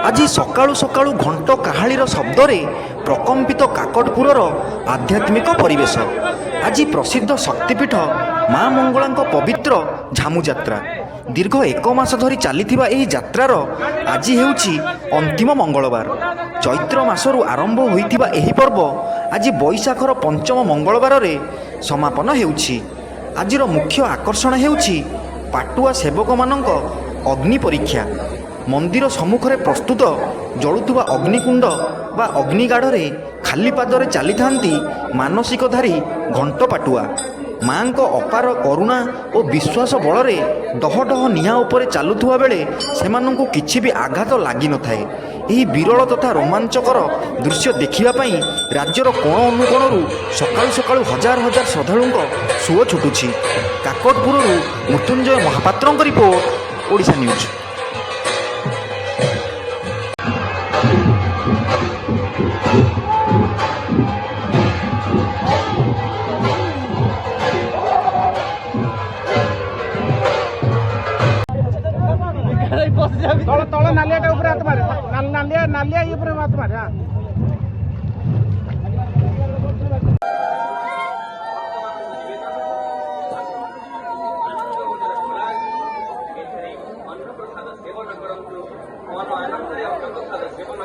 ଆଜି ସକାଳୁ ସକାଳୁ ଘଣ୍ଟ କାହାଳିର ଶବ୍ଦରେ ପ୍ରକମ୍ପିତ କାକଟପୁରର ଆଧ୍ୟାତ୍ମିକ ପରିବେଶ। ଆଜି ପ୍ରସିଦ୍ଧ ଶକ୍ତିପୀଠ ମା ମଙ୍ଗଳାଙ୍କ ପବିତ୍ର ଝାମୁଯାତ୍ରା। ଦୀର୍ଘ 1 ମାସ ଧରି ଚାଲିଥିବା ଏହି ଯାତ୍ରାର ଆଜି ହେଉଛି ଅନ୍ତିମ ମଙ୍ଗଳବାର। ଚୈତ୍ର ମାସରୁ ଆରମ୍ଭ ହୋଇଥିବା ଏହି ପର୍ବ ଆଜି ବୈଶାଖର ପଞ୍ଚମ ମଙ୍ଗଳବାରରେ ସମାପନ ହେଉଛି। ଆଜିର ମୁଖ୍ୟ ଆକର୍ଷଣ ହେଉଛି ପାଟୁଆ ସେବକମାନଙ୍କ ଅଗ୍ନି ପରୀକ୍ଷା। ମନ୍ଦିର ସମ୍ମୁଖରେ ପ୍ରସ୍ତୁତ ଜଳୁଥିବା ଅଗ୍ନିକୁଣ୍ଡ ବା ଅଗ୍ନିଗାଢ଼ରେ ଖାଲି ପାଦରେ ଚାଲିଥାନ୍ତି ମାନସିକଧାରୀ ଘଣ୍ଟ ପାଟୁଆ। ମାଙ୍କ ଅପାର କରୁଣା ଓ ବିଶ୍ୱାସ ବଳରେ ଡହ ଡହ ନିଆଁ ଉପରେ ଚାଲୁଥିବା ବେଳେ ସେମାନଙ୍କୁ କିଛି ବି ଆଘାତ ଲାଗିନଥାଏ। ଏହି ବିରଳ ତଥା ରୋମାଞ୍ଚକର ଦୃଶ୍ୟ ଦେଖିବା ପାଇଁ ରାଜ୍ୟର କୋଣ ଅନୁକୋଣରୁ ସକାଳୁ ସକାଳୁ ହଜାର ହଜାର ଶ୍ରଦ୍ଧାଳୁଙ୍କ ସୁଅ ଛୁଟୁଛି। କାକଟପୁରରୁ ମୃତ୍ୟୁଞ୍ଜୟ ମହାପାତ୍ରଙ୍କ ରିପୋର୍ଟ, ଓଡ଼ିଶା ନ୍ୟୁଜ୍। ତଳ ନାଲିଆଟା ଉପରେ ହାତ ମାରେ, ନାଲିଆ ଇଏ ଉପରେ ହାତ ମାରେ। ସେବନ କରନ୍ତୁ, ମନ ଆନନ୍ଦରେ ଅନ୍ନ ପ୍ରସାଦ ସେବନ